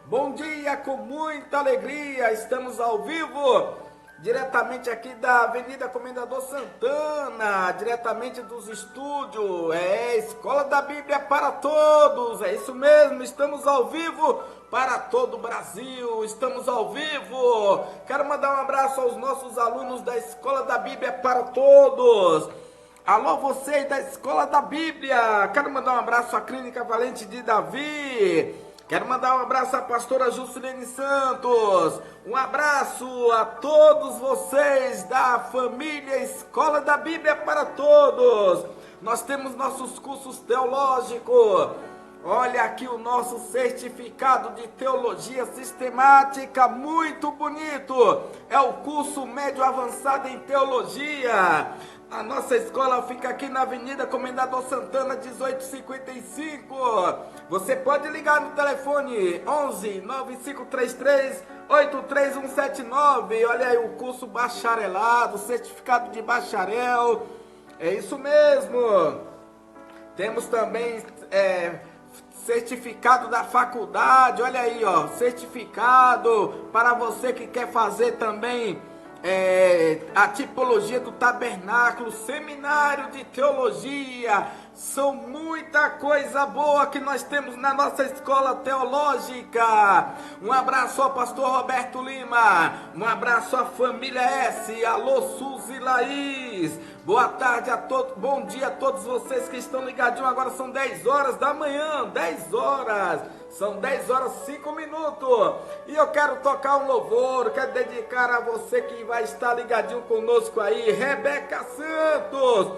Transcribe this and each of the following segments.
Bom dia, com muita alegria, estamos ao vivo, diretamente aqui da Avenida Comendador Santana, diretamente dos estúdios, Escola da Bíblia para Todos, é isso mesmo, estamos ao vivo para todo o Brasil, estamos ao vivo. Quero mandar um abraço aos nossos alunos da Escola da Bíblia para Todos. Alô, vocês da Escola da Bíblia, quero mandar um abraço à Clínica Valente de Davi. Quero mandar um abraço à pastora Juscelene Santos, um abraço a todos vocês da família Escola da Bíblia para Todos. Nós temos nossos cursos teológicos, olha aqui o nosso certificado de teologia sistemática, muito bonito, é o curso médio avançado em teologia. A nossa escola fica aqui na Avenida Comendador Santana, 1855. Você pode ligar no telefone 11 9533 83179. Olha aí o curso bacharelado, certificado de bacharel. É isso mesmo. Temos também certificado da faculdade. Olha aí, ó, certificado para você que quer fazer também a tipologia do tabernáculo, seminário de teologia. São muita coisa boa que nós temos na nossa escola teológica. Um abraço ao pastor Roberto Lima, um abraço à família S, alô Suzy Laís, boa tarde a todos, bom dia a todos vocês que estão ligadinhos. Agora são 10 horas da manhã, 10 horas, são 10 horas 5 minutos, e eu quero tocar um louvor, quero dedicar a você que vai estar ligadinho conosco aí, Rebeca Santos,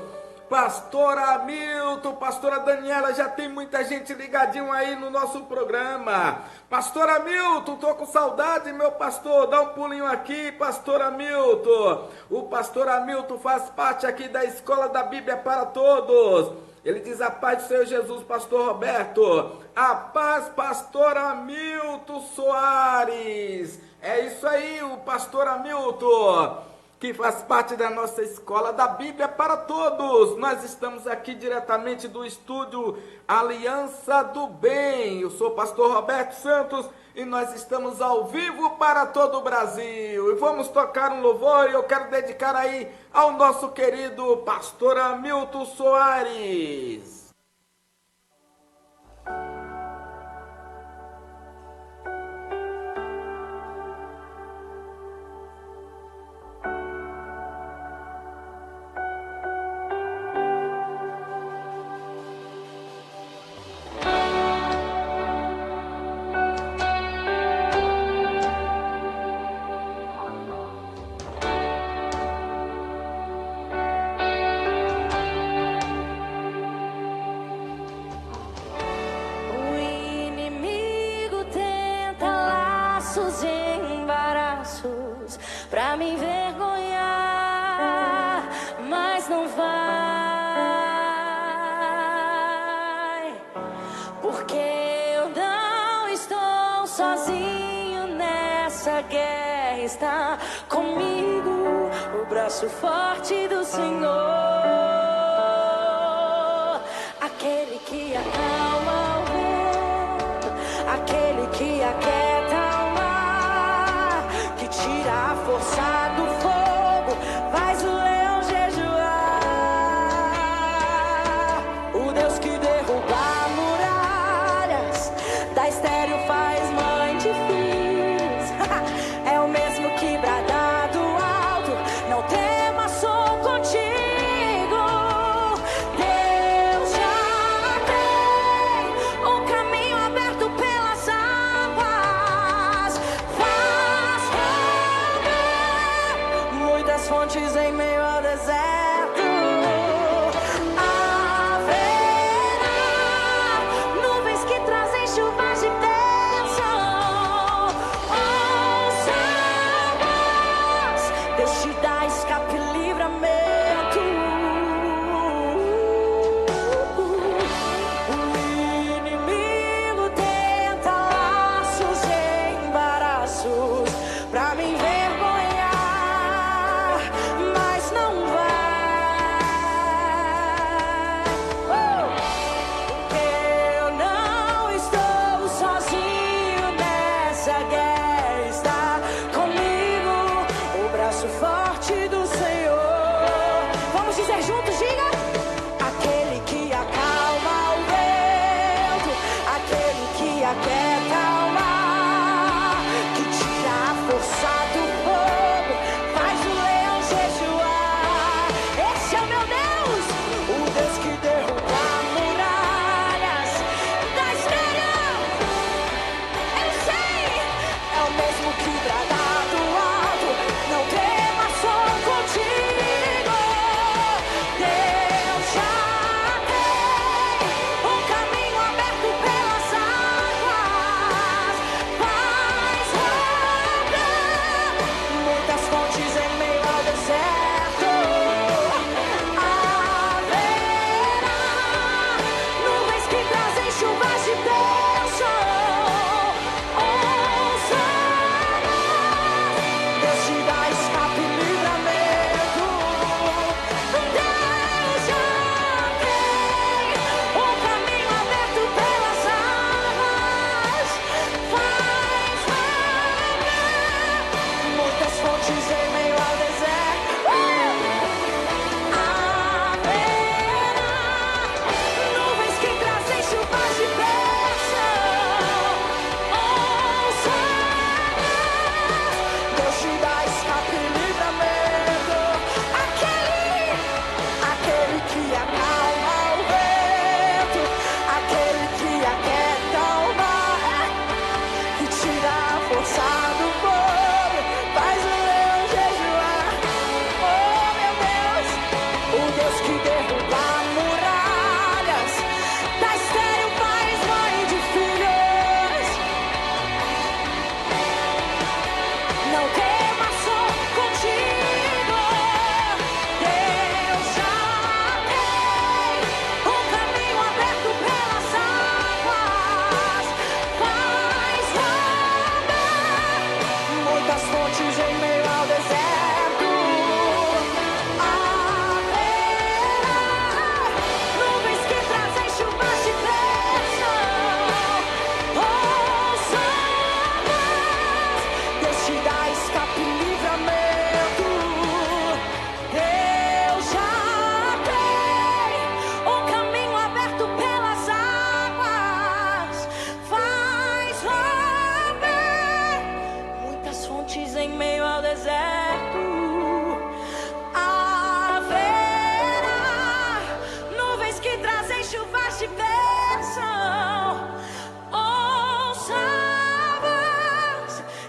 pastora Hamilton, pastora Daniela, já tem muita gente ligadinho aí no nosso programa. Pastor Hamilton, tô com saudade, meu pastor, dá um pulinho aqui, pastor Hamilton. O pastor Hamilton faz parte aqui da Escola da Bíblia para Todos. Ele diz: a paz do Senhor Jesus, pastor Roberto. A paz, pastor Hamilton Soares. É isso aí, o pastor Hamilton, que faz parte da nossa Escola da Bíblia para Todos. Nós estamos aqui diretamente do estúdio Aliança do Bem. Eu sou o pastor Roberto Santos e nós estamos ao vivo para todo o Brasil. E vamos tocar um louvor e eu quero dedicar aí ao nosso querido pastor Hamilton Soares. Pra me envergonhar, mas não vai, porque eu não estou sozinho nessa guerra, está comigo o braço forte do Senhor, aquele que acalma o vento, aquele que aquieta o mar, que tira a força do fogo, faz o leão jejuar. O Deus que derruba muralhas, da estéril faz mãe de filhos. É o mesmo que brada do alto, não temas, sou contigo. Deus já tem um caminho aberto pelas águas.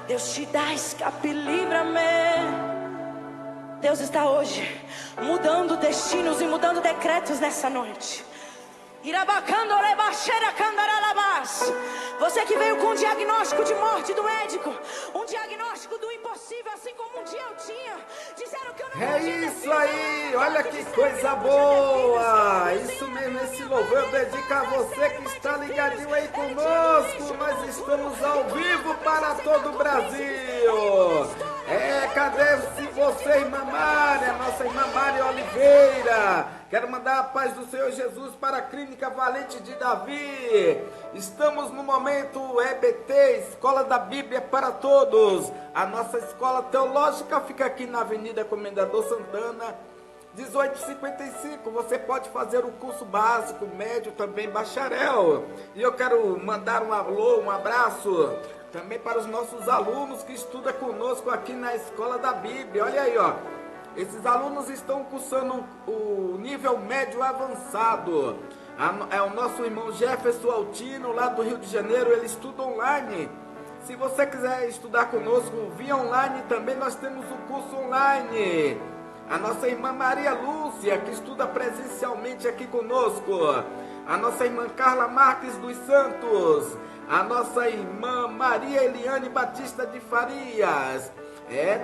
Deus te dá escape, livra-me. Deus está hoje mudando destinos e mudando decretos nessa noite. Você que veio com um diagnóstico de morte do médico, um diagnóstico do impossível, assim como um dia eu tinha. Disseram que eu não É isso aí, olha que coisa boa. Isso mesmo, esse louvor eu dedico a você que está ligadinho aí conosco. Nós estamos ao vivo para todo o Brasil. Cadê você, irmã Mária, nossa irmã Mária Oliveira? Quero mandar a paz do Senhor Jesus para a Clínica Valente de Davi. Estamos no momento EBT, Escola da Bíblia para Todos. A nossa escola teológica fica aqui na Avenida Comendador Santana, 1855. Você pode fazer o curso básico, médio, também bacharel. E eu quero mandar um alô, um abraço também para os nossos alunos que estudam conosco aqui na Escola da Bíblia. Olha aí, ó. Esses alunos estão cursando o nível médio avançado. É o nosso irmão Jefferson Altino, lá do Rio de Janeiro, ele estuda online. Se você quiser estudar conosco via online, também nós temos o curso online. A nossa irmã Maria Lúcia, que estuda presencialmente aqui conosco. A nossa irmã Carla Marques dos Santos. A nossa irmã Maria Eliane Batista de Farias.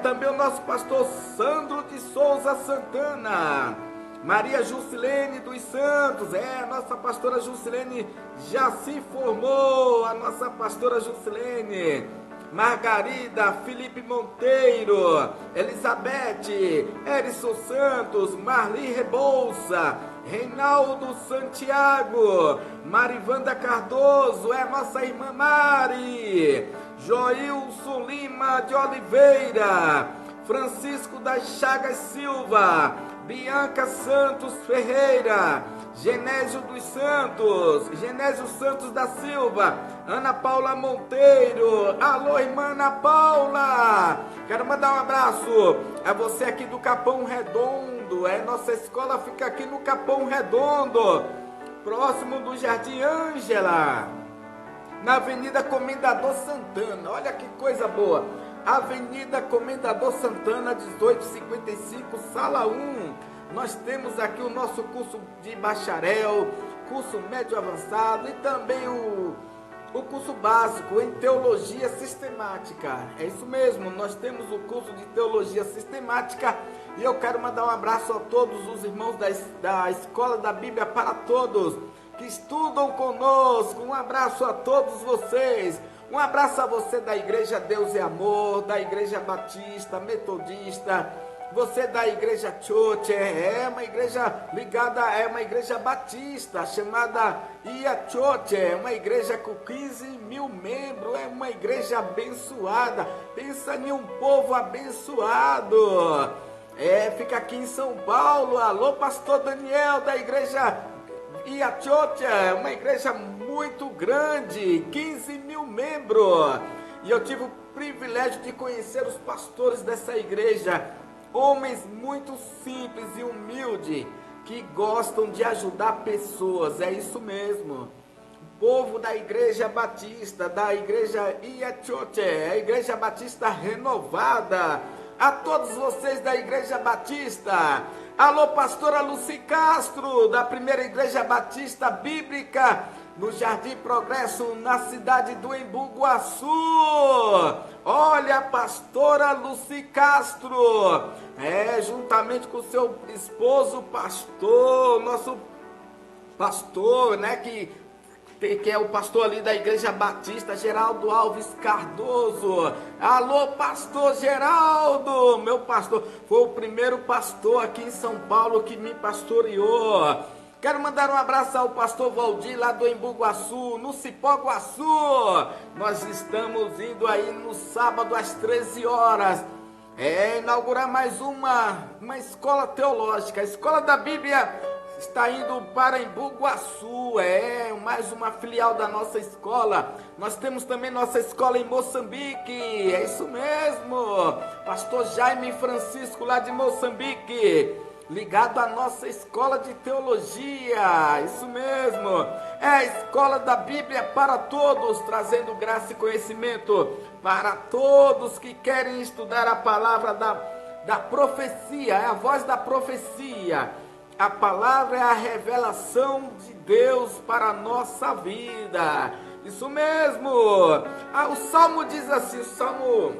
Também o nosso pastor Sandro de Souza Santana. Maria Jusilene dos Santos. A nossa pastora Jusilene já se formou. A nossa pastora Jusilene. Margarida, Felipe Monteiro, Elizabeth, Erison Santos, Marli Rebouça, Reinaldo Santiago, Marivanda Cardoso, nossa irmã Mari, Joilson Lima de Oliveira, Francisco das Chagas Silva, Bianca Santos Ferreira, Genésio dos Santos, Genésio Santos da Silva, Ana Paula Monteiro. Alô, irmã Ana Paula. Quero mandar um abraço a você aqui do Capão Redondo. Nossa escola fica aqui no Capão Redondo, próximo do Jardim Ângela, na Avenida Comendador Santana. Olha que coisa boa. Avenida Comendador Santana, 1855, sala 1. Nós temos aqui o nosso curso de bacharel, curso médio avançado e também o curso básico em teologia sistemática. É isso mesmo, nós temos o curso de teologia sistemática e eu quero mandar um abraço a todos os irmãos da Escola da Bíblia para Todos que estudam conosco. Um abraço a todos vocês. Um abraço a você da Igreja Deus e Amor, da Igreja Batista, Metodista, você da Igreja Choche, uma igreja ligada, uma igreja batista, chamada Ia Choche, uma igreja com 15 mil membros, uma igreja abençoada. Pensa em um povo abençoado. Fica aqui em São Paulo. Alô, pastor Daniel, da Igreja Ia Choche, uma igreja muito grande, 15 mil membros. E eu tive o privilégio de conhecer os pastores dessa igreja, homens muito simples e humildes, que gostam de ajudar pessoas. É isso mesmo. O povo da Igreja Batista, da Igreja Ia Choche, a Igreja Batista renovada. A todos vocês da Igreja Batista. Alô, pastora Luci Castro, da Primeira Igreja Batista Bíblica, no Jardim Progresso, na cidade do Embu Guaçu. Olha, a pastora Luci Castro, juntamente com seu esposo, pastor, nosso pastor, que é o pastor ali da Igreja Batista, Geraldo Alves Cardoso. Alô, pastor Geraldo, meu pastor, foi o primeiro pastor aqui em São Paulo que me pastoreou. Quero mandar um abraço ao pastor Valdir, lá do Embu Guaçu, no Cipó Guaçu. Nós estamos indo aí no sábado às 13 horas. Inaugurar mais uma escola teológica. A Escola da Bíblia está indo para Embu Guaçu, mais uma filial da nossa escola. Nós temos também nossa escola em Moçambique, é isso mesmo. Pastor Jaime Francisco, lá de Moçambique. ligado à nossa escola de teologia. Isso mesmo, é a escola da Bíblia para todos, trazendo graça e conhecimento para todos que querem estudar a palavra da profecia, é a voz da profecia. A palavra é a revelação de Deus para a nossa vida. Isso mesmo. O Salmo diz assim, o Salmo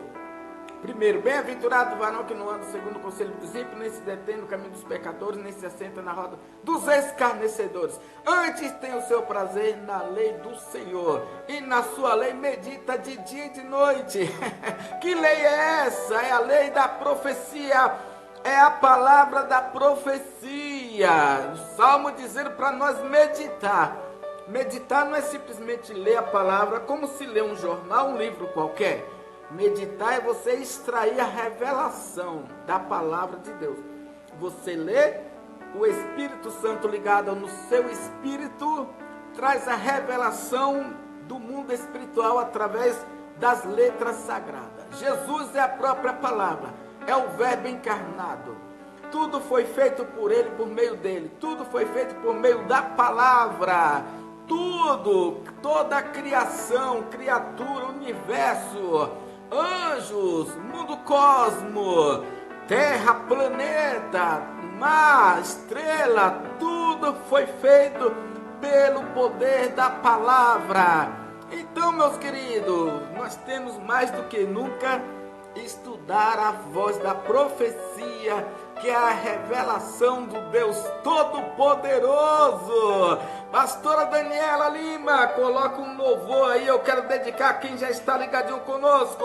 1: bem-aventurado o varão que não anda segundo o conselho dos ímpios, nem se detém no caminho dos pecadores, nem se assenta na roda dos escarnecedores. Antes tem o seu prazer na lei do Senhor, e na sua lei medita de dia e de noite. Que lei é essa? É a lei da profecia, é a palavra da profecia. O Salmo dizendo para nós meditar. Meditar não é simplesmente ler a palavra como se lê um jornal, um livro qualquer. Meditar é você extrair a revelação da palavra de Deus. Você lê, o Espírito Santo ligado no seu espírito traz a revelação do mundo espiritual através das letras sagradas. Jesus é a própria palavra, é o Verbo encarnado. Tudo foi feito por Ele, por meio dEle. Tudo foi feito por meio da palavra. Tudo, toda a criação, criatura, universo, anjos, mundo cosmo, terra, planeta, mar, estrela, tudo foi feito pelo poder da palavra. Então, meus queridos, nós temos mais do que nunca estudar a voz da profecia, que é a revelação do Deus Todo-Poderoso. Pastora Daniela Lima, coloca um louvor aí, eu quero dedicar a quem já está ligadinho conosco.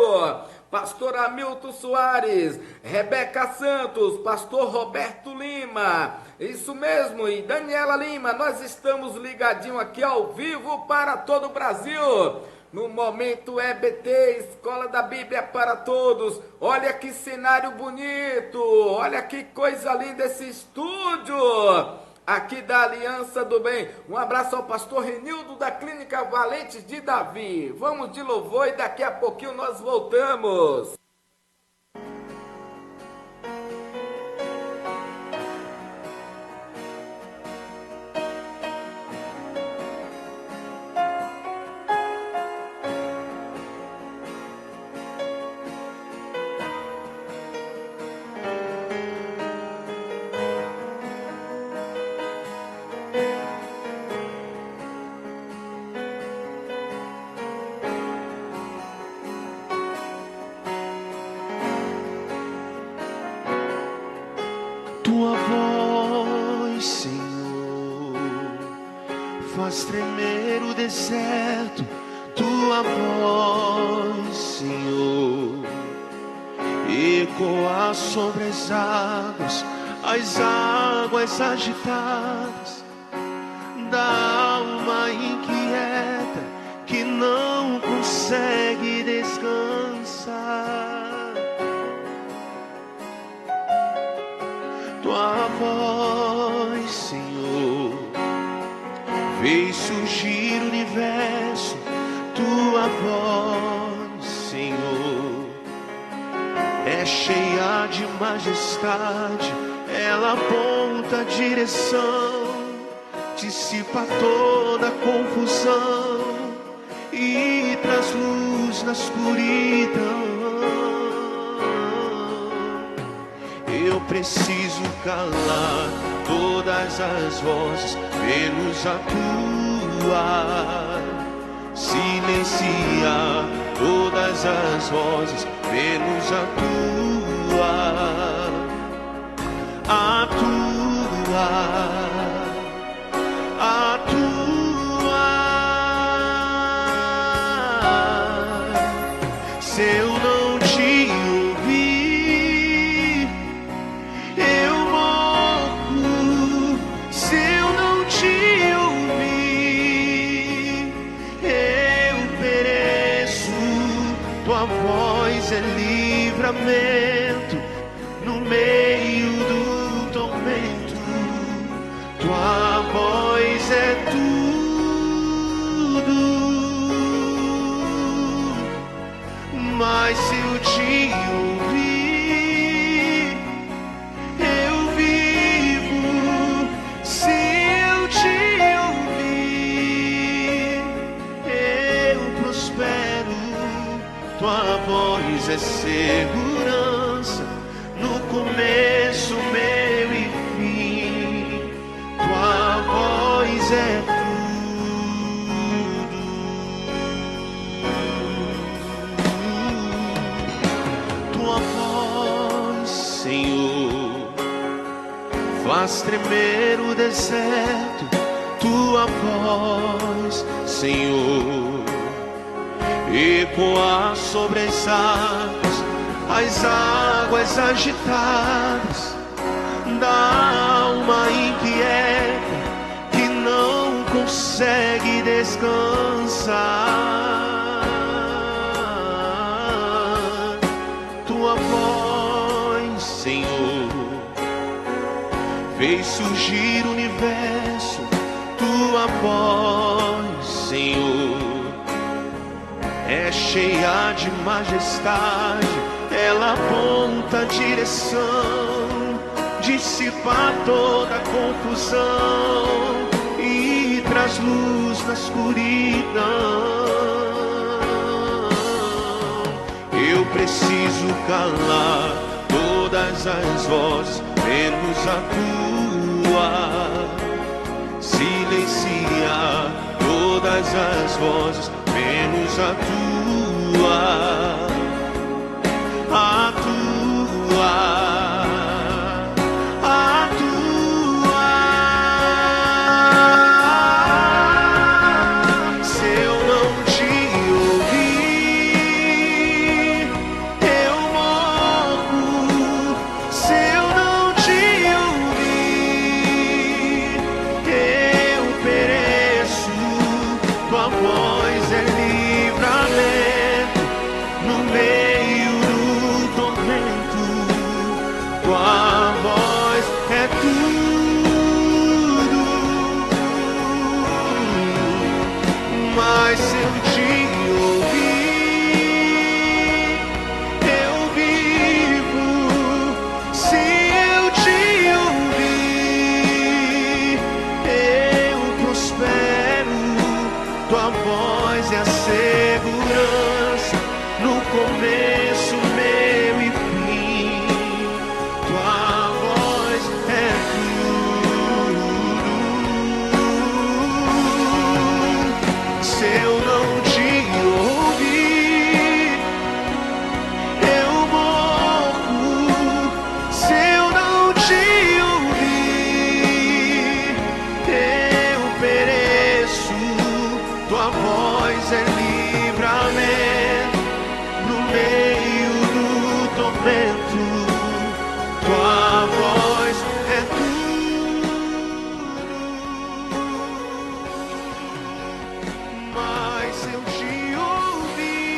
Pastor Hamilton Soares, Rebeca Santos, Pastor Roberto Lima, isso mesmo, e Daniela Lima, nós estamos ligadinho aqui ao vivo para todo o Brasil. No momento EBT, Escola da Bíblia para Todos. Olha que cenário bonito, olha que coisa linda esse estúdio aqui da Aliança do Bem. Um abraço ao pastor Renildo da Clínica Valentes de Davi. Vamos de louvor e daqui a pouquinho nós voltamos. Tua voz, Senhor, faz tremer o deserto. Tua voz, Senhor, ecoa sobre as águas agitadas da alma inquieta que não consegue descansar. Tua voz, Senhor, fez surgir o universo. Tua voz, Senhor, é cheia de majestade. Ela aponta a direção, dissipa toda a confusão e traz luz na escuridão. Eu preciso calar todas as vozes, menos a tua. Silenciar todas as vozes, menos a tua. A tua. A tua. Se eu não te ouvir, eu morro. Se eu não te ouvir, eu pereço. Tua voz é livramento no meio do tormento. Tua voz é tudo. Mas se eu te ouvir, eu vivo. tua voz é segurança no começo, meio e fim. Tua voz é tudo. Tua voz, Senhor, faz tremer o deserto. Tua voz, Senhor, ecoa sobre as águas agitadas da alma inquieta que não consegue descansar. Tua voz, Senhor, fez surgir o universo. Tua voz, Senhor, é cheia de majestade, ela aponta a direção, dissipa toda a confusão e traz luz na escuridão. Eu preciso calar todas as vozes, menos a tua. Silenciar todas as vozes, menos a tua, a tua, a tua. Se eu não te ouvir, eu morro. Se eu não te ouvir, eu pereço. Tua voz é livramento no meio do tormento. Tua voz é tudo. Mas se eu te ouvir, eu vivo. Se eu te ouvir, eu prospero. Tua voz é a segurança no começo, meio e fim. Tua voz é tudo. Se eu não te ouvir, eu morro. Se eu não te ouvir, eu pereço. Tua voz é livramento no meio do tormento. Tua voz é tudo. Mas se eu te ouvir,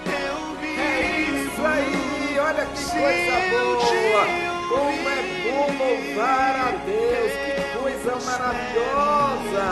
eu vivo. É isso aí, olha que coisa boa! Como é bom louvar a Deus, que coisa maravilhosa!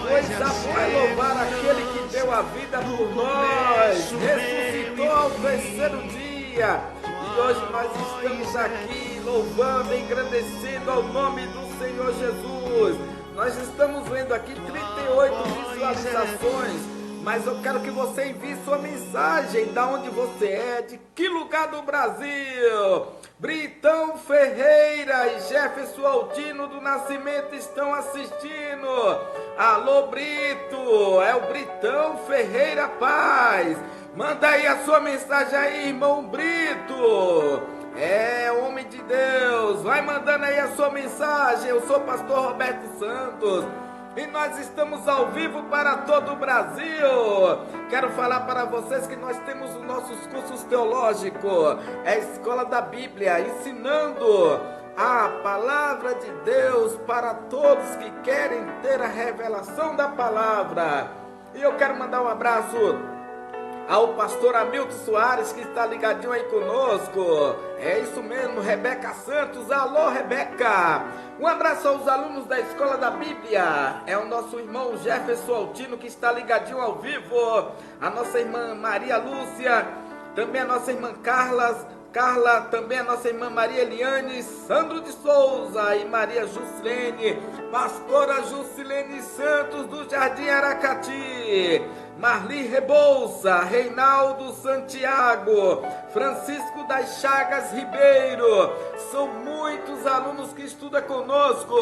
Coisa boa é louvar aquele que deu a vida por nós, ressuscitou ao terceiro dia. E hoje nós estamos aqui louvando, engrandecendo ao nome do Senhor Jesus. Nós estamos vendo aqui 38 visualizações, mas eu quero que você envie sua mensagem, da onde você é, de que lugar do Brasil. Britão Ferreira e Jefferson Altino do Nascimento estão assistindo. Alô, Brito, é o Britão Ferreira Paz. Manda aí a sua mensagem aí, irmão Brito. É, homem de Deus, vai mandando aí a sua mensagem. Eu sou o pastor Roberto Santos e nós estamos ao vivo para todo o Brasil. Quero falar para vocês que nós temos os nossos cursos teológicos, é a Escola da Bíblia, ensinando a palavra de Deus para todos que querem ter a revelação da palavra. E eu quero mandar um abraço ao pastor Hamilton Soares, que está ligadinho aí conosco. É isso mesmo, Rebeca Santos. Alô, Rebeca. Um abraço aos alunos da Escola da Bíblia. É o nosso irmão Jefferson Altino, que está ligadinho ao vivo. A nossa irmã Maria Lúcia. Também a nossa irmã Carla, também a nossa irmã Maria Eliane, Sandro de Souza e Maria Juscelene, pastora Juscelene Santos do Jardim Aracati, Marli Rebouça, Reinaldo Santiago, Francisco das Chagas Ribeiro, são muitos alunos que estudam conosco.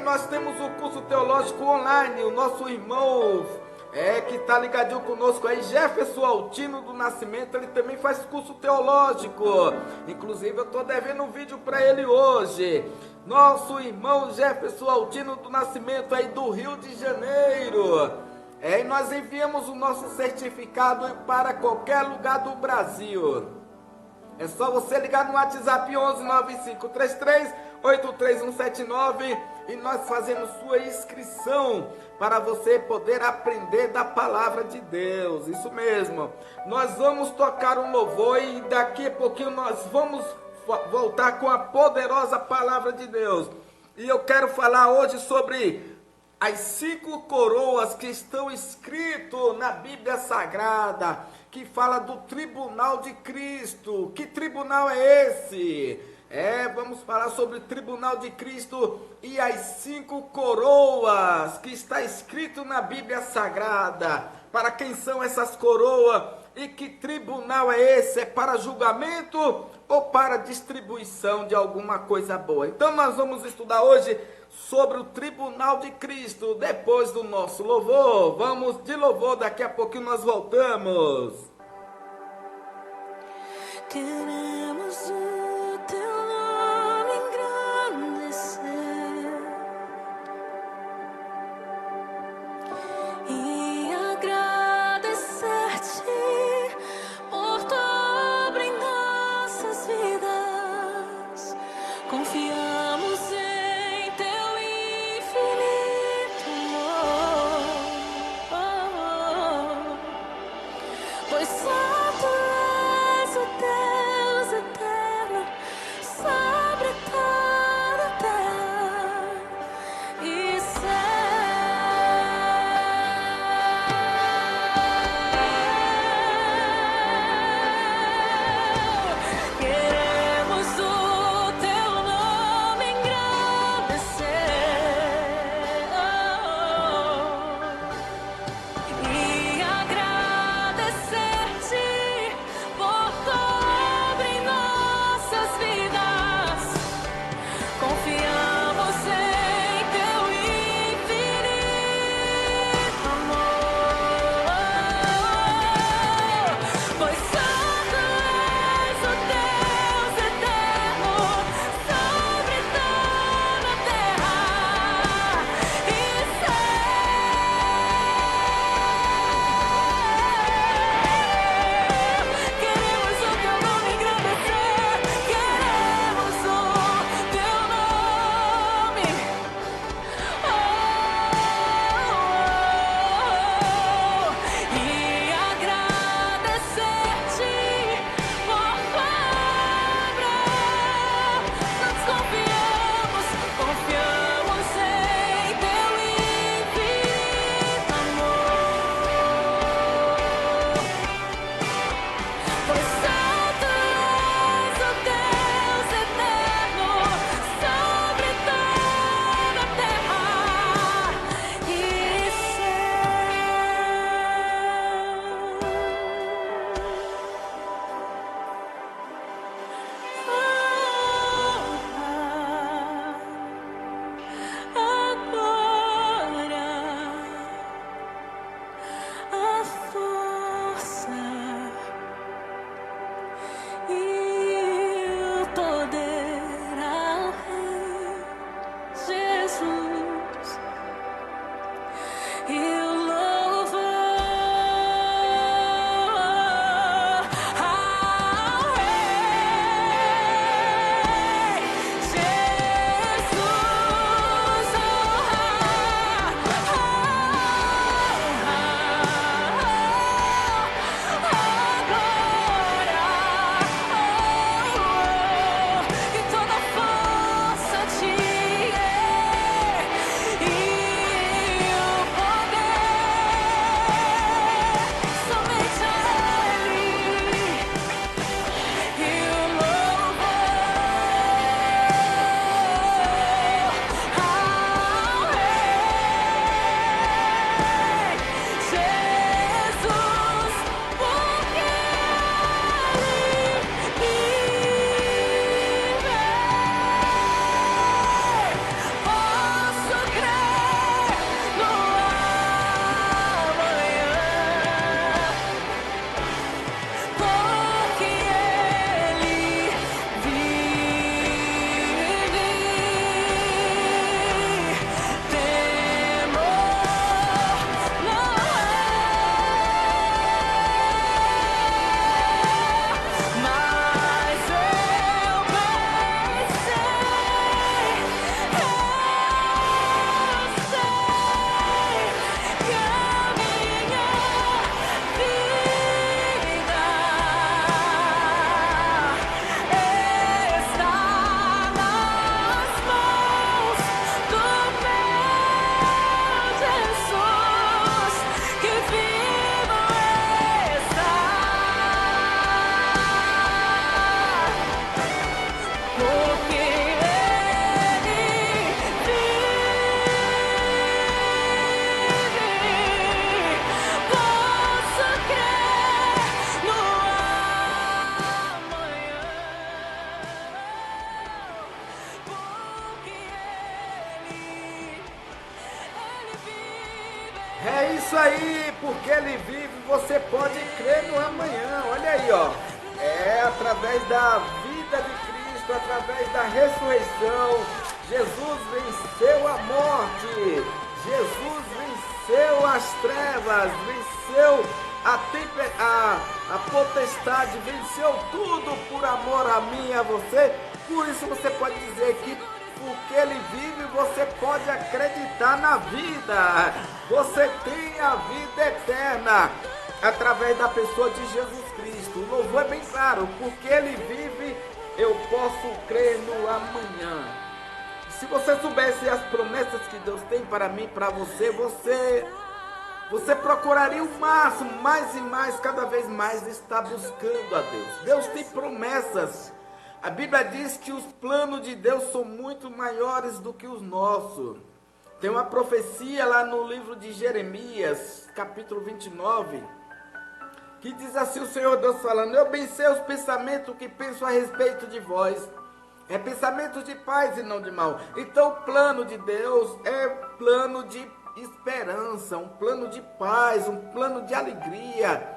Nós temos o curso teológico online, o nosso irmão que está ligadinho conosco aí, Jefferson Altino do Nascimento, ele também faz curso teológico, inclusive eu estou devendo um vídeo para ele hoje. Nosso irmão Jefferson Altino do Nascimento aí do Rio de Janeiro, e nós enviamos o nosso certificado para qualquer lugar do Brasil. É só você ligar no WhatsApp 119533-83179 e nós fazemos sua inscrição para você poder aprender da palavra de Deus. Isso mesmo. Nós vamos tocar um louvor e daqui a pouquinho nós vamos voltar com a poderosa palavra de Deus. E eu quero falar hoje sobre as 5 coroas que estão escritas na Bíblia Sagrada, que fala do tribunal de Cristo. Que tribunal é esse? Vamos falar sobre o tribunal de Cristo e as 5 coroas que está escrito na Bíblia Sagrada. Para quem são essas coroas e que tribunal é esse? É para julgamento ou para distribuição de alguma coisa boa? Então nós vamos estudar hoje sobre o tribunal de Cristo, depois do nosso louvor. Vamos de louvor, daqui a pouquinho nós voltamos. Queremos o teu nome engrandecer e agradecer-te por tua obra em nossas vidas. Confiamos em teu infinito amor, pois só tu és o Deus eterno sobre toda a terra e céu. Queremos o teu nome engrandecer e agradecer-te você pode crer no amanhã. Olha aí, ó. É através da vida de Cristo, através da ressurreição. Jesus venceu a morte. Jesus venceu as trevas, venceu a potestade, venceu tudo por amor a mim e a você. Por isso você pode dizer que porque ele vive, você pode acreditar na vida. Você tem a vida eterna através da pessoa de Jesus Cristo. O louvor é bem claro, porque ele vive, eu posso crer no amanhã. Se você soubesse as promessas que Deus tem para mim e para você, você procuraria o máximo, mais e mais, cada vez mais, estar buscando a Deus. Deus tem promessas. A Bíblia diz que os planos de Deus são muito maiores do que os nossos. Tem uma profecia lá no livro de Jeremias, capítulo 29, que diz assim o Senhor Deus falando: eu bem sei os pensamentos que penso a respeito de vós. É pensamento de paz e não de mal. Então o plano de Deus é plano de esperança, um plano de paz, um plano de alegria.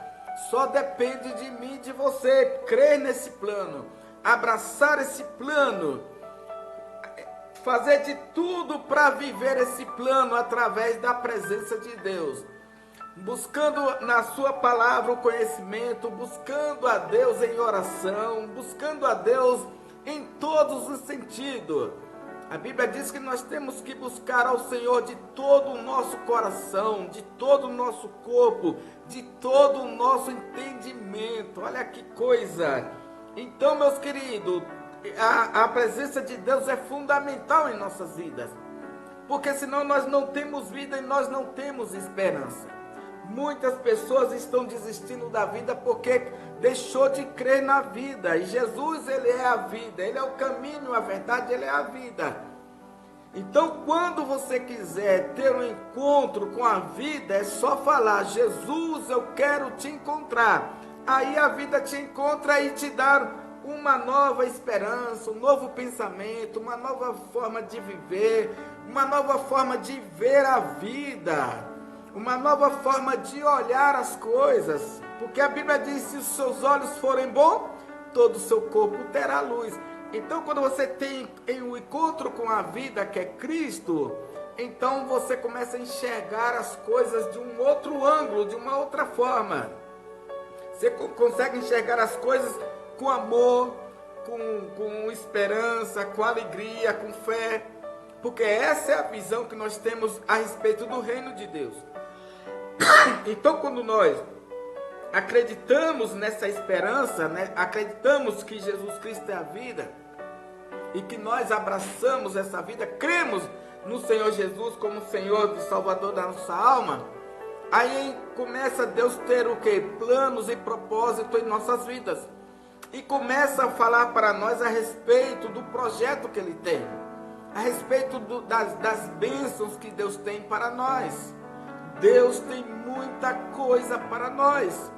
Só depende de mim e de você crer nesse plano, abraçar esse plano, fazer de tudo para viver esse plano através da presença de Deus. Buscando na sua palavra o conhecimento, buscando a Deus em oração, buscando a Deus em todos os sentidos. A Bíblia diz que nós temos que buscar ao Senhor de todo o nosso coração, de todo o nosso corpo, de todo o nosso entendimento. Olha que coisa! Então, meus queridos, a presença de Deus é fundamental em nossas vidas, porque senão nós não temos vida e nós não temos esperança. Muitas pessoas estão desistindo da vida porque deixou de crer na vida. E Jesus, ele é a vida, ele é o caminho, a verdade, ele é a vida. Então, quando você quiser ter um encontro com a vida, é só falar: Jesus, eu quero te encontrar. Aí a vida te encontra e te dá uma nova esperança, um novo pensamento, uma nova forma de viver, uma nova forma de ver a vida, uma nova forma de olhar as coisas, porque a Bíblia diz: se os seus olhos forem bons, todo o seu corpo terá luz. Então, quando você tem um encontro com a vida, que é Cristo, então você começa a enxergar as coisas de um outro ângulo, de uma outra forma. Você consegue enxergar as coisas com amor, com esperança, com alegria, com fé, porque essa é a visão que nós temos a respeito do reino de Deus. Então, quando nós acreditamos nessa esperança, né? Acreditamos que Jesus Cristo é a vida, e que nós abraçamos essa vida, cremos no Senhor Jesus como Senhor e Salvador da nossa alma, aí começa Deus ter o quê? Planos e propósitos em nossas vidas, e começa a falar para nós a respeito do projeto que Ele tem, a respeito das bênçãos que Deus tem para nós. Deus tem muita coisa para nós.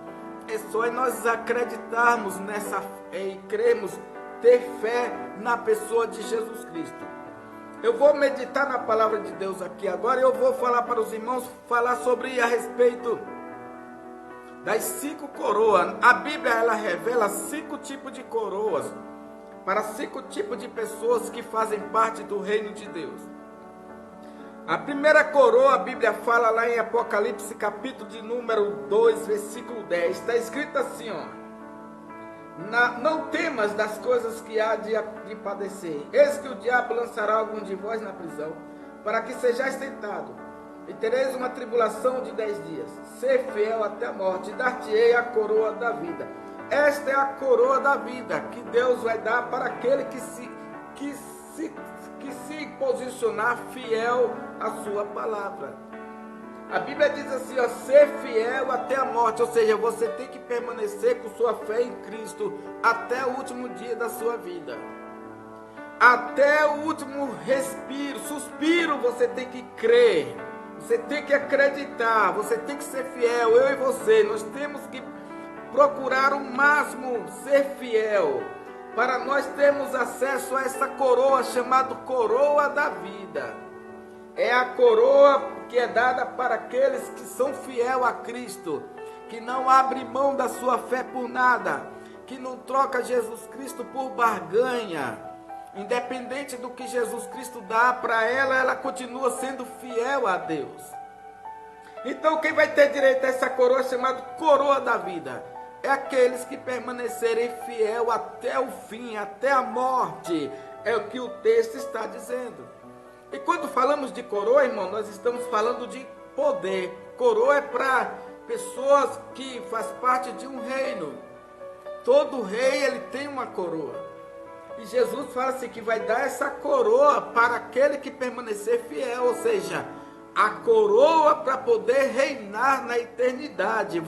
É só nós acreditarmos nessa fé e cremos, ter fé na pessoa de Jesus Cristo. Eu vou meditar na palavra de Deus aqui agora. Eu vou falar para os irmãos, falar sobre a respeito das 5 coroas. A Bíblia, ela revela 5 tipos de coroas para 5 tipos de pessoas que fazem parte do reino de Deus. A primeira coroa, a Bíblia fala lá em Apocalipse, capítulo de número 2, versículo 10. Está escrito assim, ó: não temas das coisas que há de padecer. Eis que o diabo lançará algum de vós na prisão, para que sejais tentado, e tereis uma tribulação de 10 dias. Ser fiel até a morte, e dar-te-ei a coroa da vida. Esta é a coroa da vida que Deus vai dar para aquele que se posicionar fiel à sua palavra. A Bíblia diz assim, ó: ser fiel até a morte, ou seja, você tem que permanecer com sua fé em Cristo até o último dia da sua vida, até o último respiro, suspiro. Você tem que crer, você tem que acreditar, você tem que ser fiel. Eu e você, nós temos que procurar o máximo ser fiel, para nós termos acesso a essa coroa chamada coroa da vida. É a coroa que é dada para aqueles que são fiel a Cristo, que não abre mão da sua fé por nada, que não troca Jesus Cristo por barganha. Independente do que Jesus Cristo dá para ela, ela continua sendo fiel a Deus. Então quem vai ter direito a essa coroa chamada coroa da vida? É aqueles que permanecerem fiel até o fim, até a morte. É o que o texto está dizendo. E quando falamos de coroa, irmão, nós estamos falando de poder. Coroa é para pessoas que faz parte de um reino. Todo rei, ele tem uma coroa. E Jesus fala assim que vai dar essa coroa para aquele que permanecer fiel, ou seja, a coroa para poder reinar na eternidade.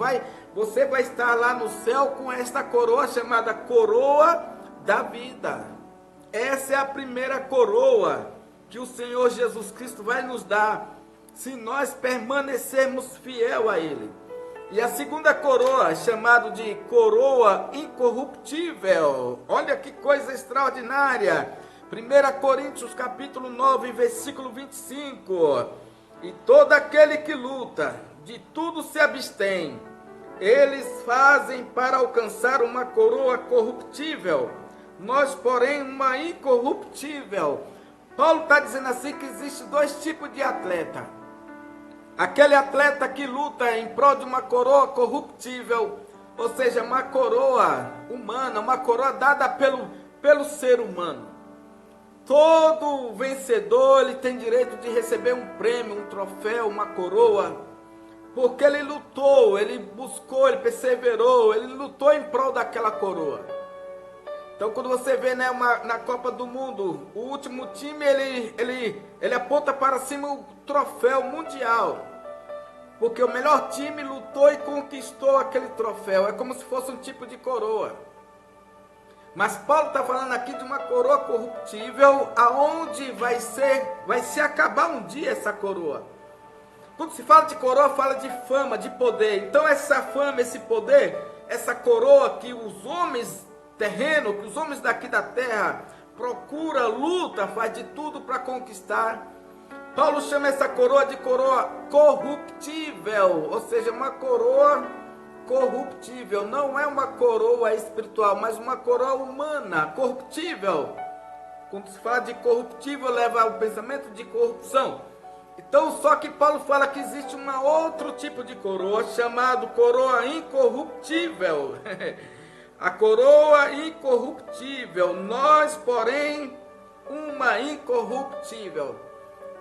Você vai estar lá no céu com esta coroa chamada coroa da vida. Essa é a primeira coroa que o Senhor Jesus Cristo vai nos dar, se nós permanecermos fiel a Ele. E a segunda coroa, chamada de coroa incorruptível. Olha que coisa extraordinária. 1 Coríntios capítulo 9, versículo 25. E todo aquele que luta, de tudo se abstém. Eles fazem para alcançar uma coroa corruptível, nós, porém, uma incorruptível. Paulo está dizendo assim que existe dois tipos de atleta. Aquele atleta que luta em prol de uma coroa corruptível, ou seja, uma coroa humana, uma coroa dada pelo ser humano. Todo vencedor, ele tem direito de receber um prêmio, um troféu, uma coroa, porque ele lutou, ele buscou, ele perseverou, ele lutou em prol daquela coroa. Então, quando você vê, né, na Copa do Mundo, o último time, ele aponta para cima o troféu mundial. Porque o melhor time lutou e conquistou aquele troféu. É como se fosse um tipo de coroa. Mas Paulo está falando aqui de uma coroa corruptível, aonde vai se acabar um dia essa coroa. Quando se fala de coroa, fala de fama, de poder. Então essa fama, esse poder, essa coroa que os homens terrenos, que os homens daqui da terra procura, luta, faz de tudo para conquistar. Paulo chama essa coroa de coroa corruptível, ou seja, uma coroa corruptível. Não é uma coroa espiritual, mas uma coroa humana, corruptível. Quando se fala de corruptível, leva ao pensamento de corrupção. Então, só que Paulo fala que existe um outro tipo de coroa, chamado coroa incorruptível. A coroa incorruptível, nós, porém, uma incorruptível.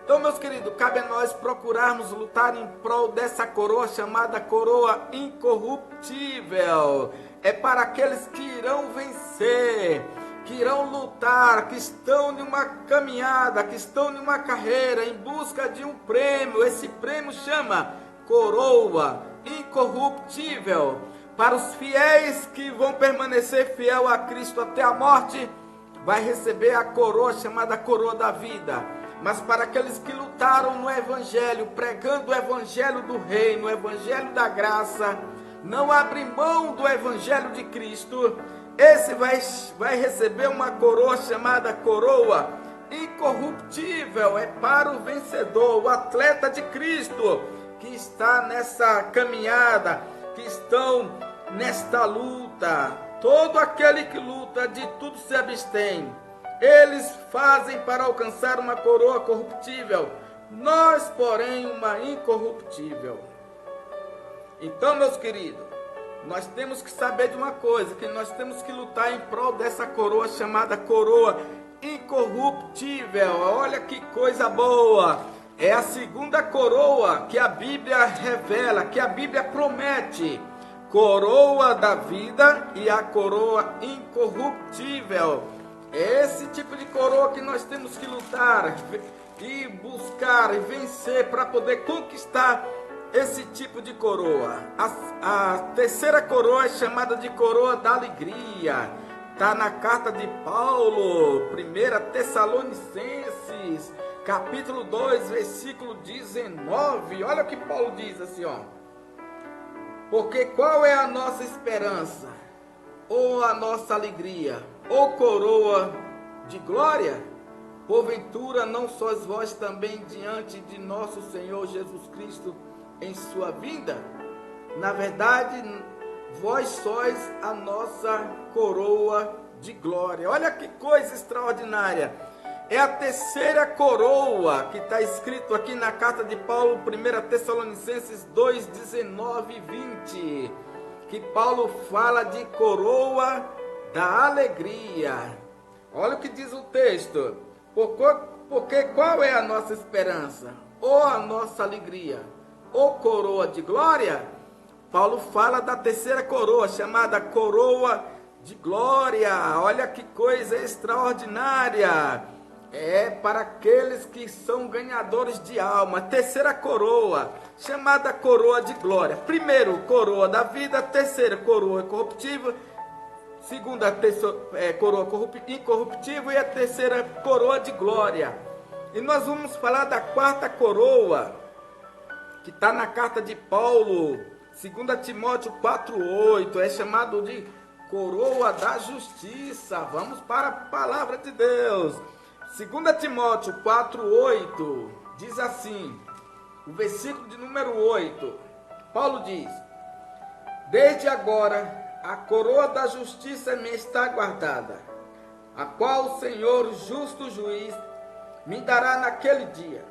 Então, meus queridos, cabe a nós procurarmos lutar em prol dessa coroa chamada coroa incorruptível. É para aqueles que irão vencer, que irão lutar, que estão em uma caminhada, que estão em uma carreira em busca de um prêmio. Esse prêmio chama coroa incorruptível. Para os fiéis que vão permanecer fiel a Cristo até a morte, vai receber a coroa chamada coroa da vida. Mas para aqueles que lutaram no Evangelho, pregando o Evangelho do Reino, o Evangelho da graça, não abrem mão do Evangelho de Cristo, esse vai receber uma coroa chamada coroa incorruptível. É para o vencedor, o atleta de Cristo, que está nessa caminhada, que estão nesta luta. Todo aquele que luta, de tudo se abstém. Eles fazem para alcançar uma coroa corruptível, nós, porém, uma incorruptível. Então, meus queridos, nós temos que saber de uma coisa, que nós temos que lutar em prol dessa coroa chamada coroa incorruptível. Olha que coisa boa! É a segunda coroa que a Bíblia revela, que a Bíblia promete. Coroa da vida e a coroa incorruptível. É esse tipo de coroa que nós temos que lutar e buscar e vencer para poder conquistar esse tipo de coroa. A terceira coroa é chamada de coroa da alegria. Está na carta de Paulo, 1 Tessalonicenses, capítulo 2, versículo 19. Olha o que Paulo diz assim, ó. Porque qual é a nossa esperança? Ou a nossa alegria? Ou coroa de glória? Porventura não sois vós também diante de nosso Senhor Jesus Cristo em sua vinda? Na verdade, vós sois a nossa coroa de glória. Olha que coisa extraordinária. É a terceira coroa que está escrito aqui na carta de Paulo, 1 Tessalonicenses 2, 19 e 20. Que Paulo fala de coroa da alegria. Olha o que diz o texto. Porque qual é a nossa esperança? Ou a nossa alegria? Ou coroa de glória? Paulo fala da terceira coroa, chamada coroa de glória. Olha que coisa extraordinária. É para aqueles que são ganhadores de alma. Terceira coroa, chamada coroa de glória. Primeiro, coroa da vida. Terceira, coroa corruptível. Segunda, coroa incorruptível. E a terceira, coroa de glória. E nós vamos falar da quarta coroa, que está na carta de Paulo, 2 Timóteo 4,8. É chamado de coroa da justiça. Vamos para a palavra de Deus. 2 Timóteo 4,8 diz assim, o versículo de número 8, Paulo diz: desde agora a coroa da justiça me está guardada, a qual o Senhor, justo juiz, me dará naquele dia,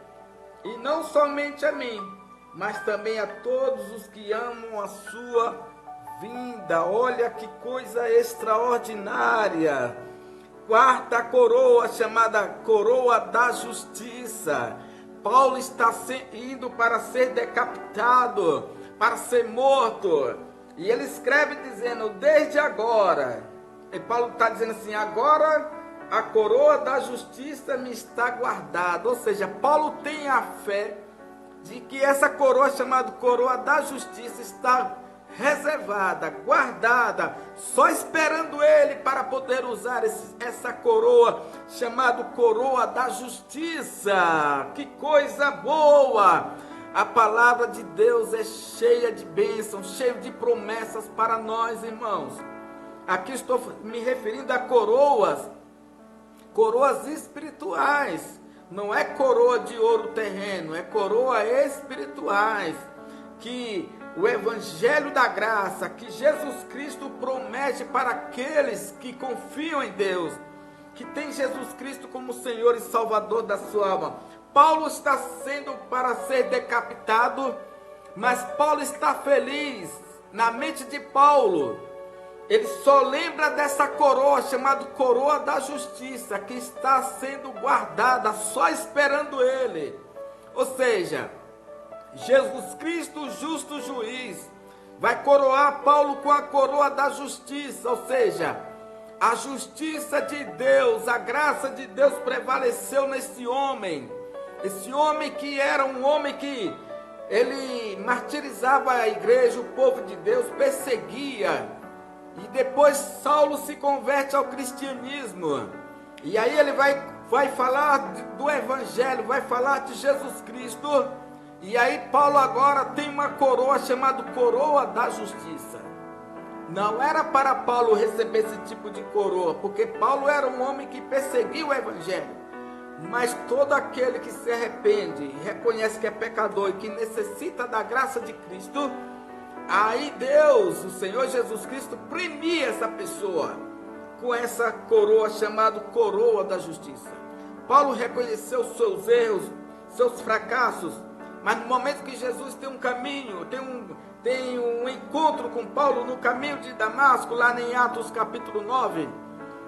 e não somente a mim, mas também a todos os que amam a sua vinda. Olha que coisa extraordinária. Quarta coroa, chamada coroa da justiça. Paulo está indo para ser decapitado, para ser morto. E ele escreve dizendo, desde agora. E Paulo está dizendo assim, agora a coroa da justiça me está guardada. Ou seja, Paulo tem a fé de que essa coroa, chamada coroa da justiça, está reservada, guardada, só esperando ele para poder usar essa coroa, chamada coroa da justiça. Que coisa boa! A palavra de Deus é cheia de bênçãos, cheia de promessas para nós, irmãos. Aqui estou me referindo a coroas espirituais. Não é coroa de ouro terreno, é coroa espirituais, que o evangelho da graça, que Jesus Cristo promete para aqueles que confiam em Deus, que tem Jesus Cristo como Senhor e Salvador da sua alma. Paulo está sendo para ser decapitado, mas Paulo está feliz. Na mente de Paulo, ele só lembra dessa coroa, chamada coroa da justiça, que está sendo guardada, só esperando ele. Ou seja, Jesus Cristo, justo juiz, vai coroar Paulo com a coroa da justiça. Ou seja, a justiça de Deus, a graça de Deus prevaleceu nesse homem. Esse homem que era um homem que ele martirizava a igreja, o povo de Deus, perseguia. E depois Saulo se converte ao cristianismo. E aí ele vai falar do evangelho, vai falar de Jesus Cristo. E aí Paulo agora tem uma coroa chamada coroa da justiça. Não era para Paulo receber esse tipo de coroa, porque Paulo era um homem que perseguia o evangelho. Mas todo aquele que se arrepende, reconhece que é pecador e que necessita da graça de Cristo, aí Deus, o Senhor Jesus Cristo, premia essa pessoa com essa coroa chamada coroa da justiça. Paulo reconheceu seus erros, seus fracassos, mas no momento que Jesus tem um caminho, tem um encontro com Paulo no caminho de Damasco, lá em Atos capítulo 9,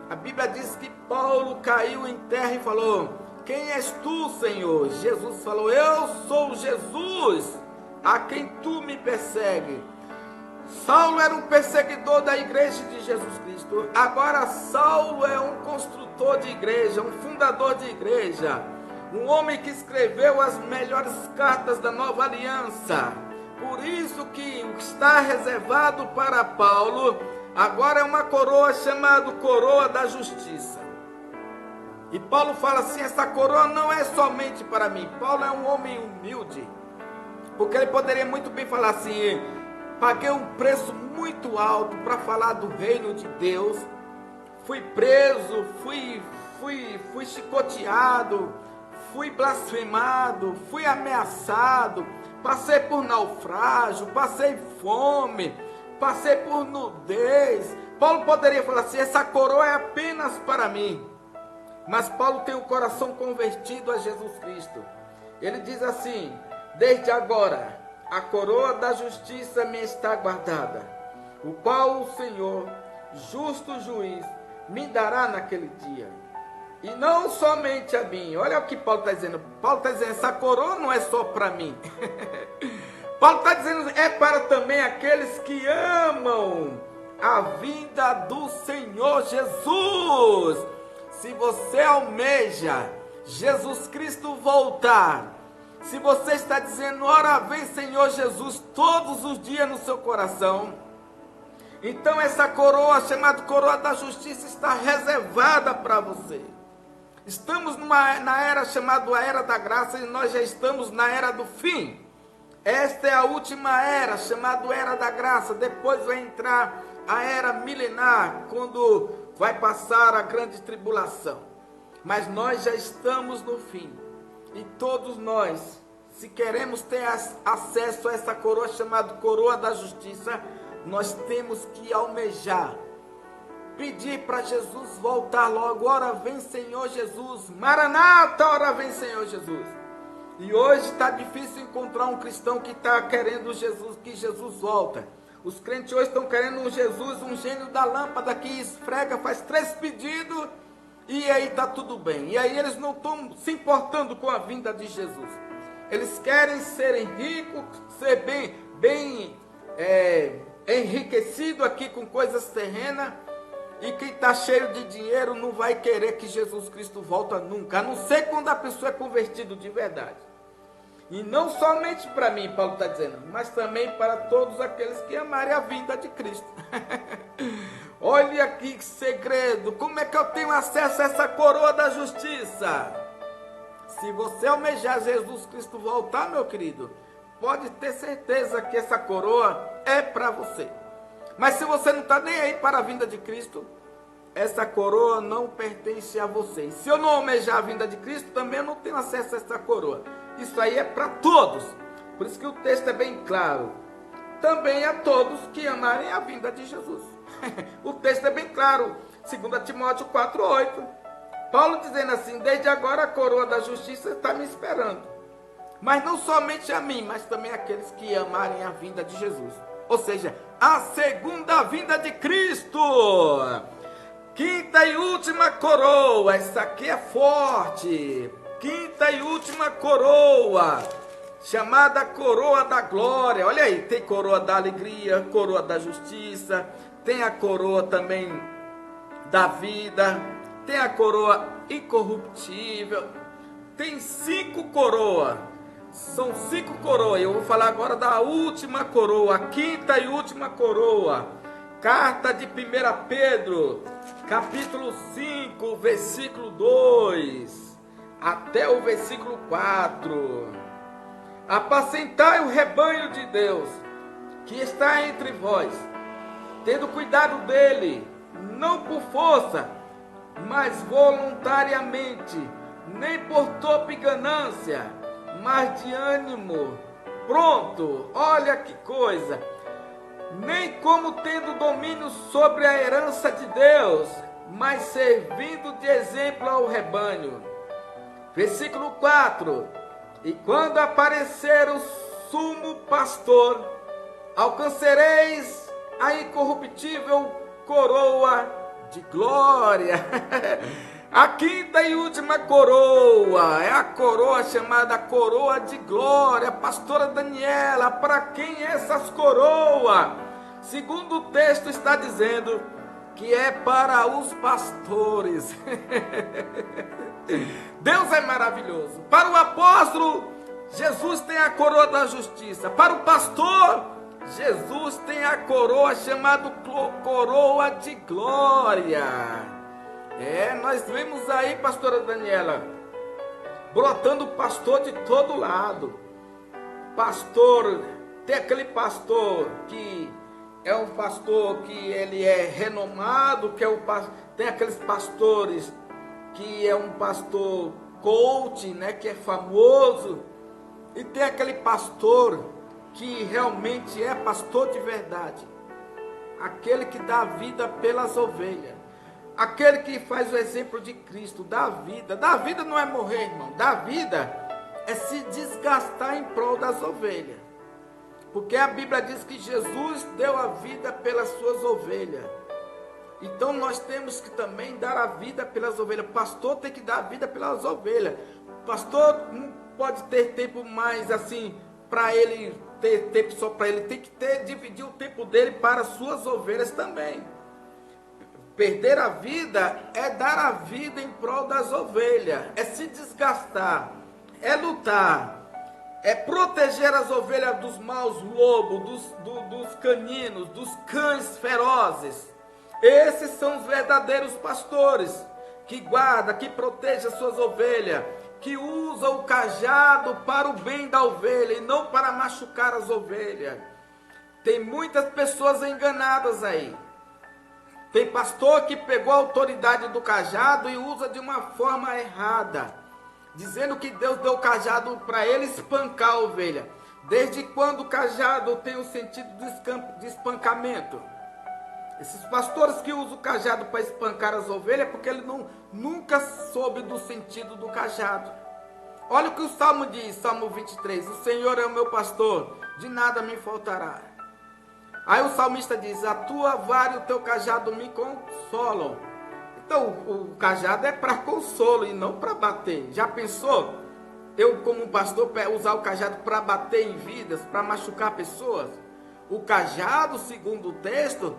a Bíblia diz que Paulo caiu em terra e falou: quem és tu, Senhor? Jesus falou: eu sou Jesus, a quem tu me persegue. Saulo era um perseguidor da igreja de Jesus Cristo. Agora Saulo é um construtor de igreja, um fundador de igreja, um homem que escreveu as melhores cartas da nova aliança. Por isso que está reservado para Paulo agora é uma coroa chamada coroa da justiça. E Paulo fala assim, essa coroa não é somente para mim. Paulo é um homem humilde, porque ele poderia muito bem falar assim: paguei um preço muito alto para falar do reino de Deus, fui preso, fui chicoteado, fui blasfemado, fui ameaçado. passei por naufrágio, passei fome, passei por nudez. Paulo poderia falar assim, essa coroa é apenas para mim. Mas Paulo tem o coração convertido a Jesus Cristo. Ele diz assim, desde agora, a coroa da justiça me está guardada, o qual o Senhor, justo juiz, me dará naquele dia. E não somente a mim. Olha o que Paulo está dizendo. Paulo está dizendo, essa coroa não é só para mim. Paulo está dizendo, é para também aqueles que amam a vinda do Senhor Jesus. Se você almeja Jesus Cristo voltar, se você está dizendo, ora vem Senhor Jesus, todos os dias no seu coração, então essa coroa, chamada coroa da justiça, está reservada para você. Estamos na era chamada a era da graça, e nós já estamos na era do fim. Esta é a última era, chamada era da graça. Depois vai entrar a era milenar, quando vai passar a grande tribulação. Mas nós já estamos no fim. E todos nós, se queremos ter acesso a essa coroa chamada coroa da justiça, nós temos que almejar, pedir para Jesus voltar logo. Ora vem Senhor Jesus, Maranata, ora vem Senhor Jesus. E hoje está difícil encontrar um cristão que está querendo Jesus, que Jesus volta. Os crentes hoje estão querendo um Jesus, um gênio da lâmpada que esfrega, faz 3 pedidos e aí está tudo bem. E aí eles não estão se importando com a vinda de Jesus. Eles querem serem ricos, ser bem enriquecido aqui com coisas terrenas, e quem está cheio de dinheiro não vai querer que Jesus Cristo volta nunca, a não ser quando a pessoa é convertida de verdade. E não somente para mim, Paulo está dizendo, mas também para todos aqueles que amarem a vinda de Cristo. Olha aqui que segredo, como é que eu tenho acesso a essa coroa da justiça? Se você almejar Jesus Cristo voltar, meu querido, pode ter certeza que essa coroa é para você. Mas se você não está nem aí para a vinda de Cristo, essa coroa não pertence a você. Se eu não almejar a vinda de Cristo, também eu não tenho acesso a essa coroa. Isso aí é para todos. Por isso que o texto é bem claro. Também a todos que amarem a vinda de Jesus. O texto é bem claro. 2 Timóteo 4,8. Paulo dizendo assim, desde agora a coroa da justiça está me esperando. Mas não somente a mim, mas também aqueles que amarem a vinda de Jesus. Ou seja, a segunda vinda de Cristo. Quinta e última coroa. Essa aqui é forte. Quinta e última coroa, chamada coroa da glória. Olha aí, tem coroa da alegria, coroa da justiça, tem a coroa também da vida, tem a coroa incorruptível, tem 5 coroas. São 5 coroas. Eu vou falar agora da última coroa, a quinta e última coroa. Carta de 1 Pedro, capítulo 5, versículo 2, até o versículo 4. Apacentai o rebanho de Deus, que está entre vós, tendo cuidado dele, não por força, mas voluntariamente, nem por torpe ganância, mas de ânimo pronto. Olha que coisa! Nem como tendo domínio sobre a herança de Deus, mas servindo de exemplo ao rebanho. Versículo 4. E quando aparecer o sumo pastor, alcançareis a incorruptível coroa de glória. A quinta e última coroa é a coroa chamada coroa de glória. Pastora Daniela, para quem é essas coroas? Segundo o texto está dizendo que é para os pastores. Deus é maravilhoso. Para o apóstolo, Jesus tem a coroa da justiça. Para o pastor, Jesus tem a coroa chamada coroa de glória. Nós vemos aí, pastora Daniela, brotando pastor de todo lado. Pastor, tem aquele pastor que é um pastor que ele é renomado, tem aqueles pastores que é um pastor coach, né, que é famoso. E tem aquele pastor que realmente é pastor de verdade. Aquele que dá vida pelas ovelhas. Aquele que faz o exemplo de Cristo, dá vida. Dar vida não é morrer, irmão. Dar vida é se desgastar em prol das ovelhas. Porque a Bíblia diz que Jesus deu a vida pelas suas ovelhas. Então nós temos que também dar a vida pelas ovelhas. O pastor tem que dar a vida pelas ovelhas. O pastor não pode ter tempo mais assim, para ele ter tempo só para ele. Tem que dividir o tempo dele para as suas ovelhas também. Perder a vida é dar a vida em prol das ovelhas. É se desgastar. É lutar. É proteger as ovelhas dos maus lobos, dos caninos, dos cães ferozes. Esses são os verdadeiros pastores, que guardam, que protegem as suas ovelhas, que usam o cajado para o bem da ovelha e não para machucar as ovelhas. Tem muitas pessoas enganadas aí. Tem pastor que pegou a autoridade do cajado e usa de uma forma errada, dizendo que Deus deu o cajado para ele espancar a ovelha. Desde quando o cajado tem o sentido de espancamento? Esses pastores que usam o cajado para espancar as ovelhas, porque ele nunca soube do sentido do cajado. Olha o que o Salmo diz, Salmo 23. O Senhor é o meu pastor, de nada me faltará. Aí o salmista diz, a tua vara e o teu cajado me consolam. Então o cajado é para consolo e não para bater. Já pensou? Eu como pastor usar o cajado para bater em vidas, para machucar pessoas? O cajado, segundo o texto,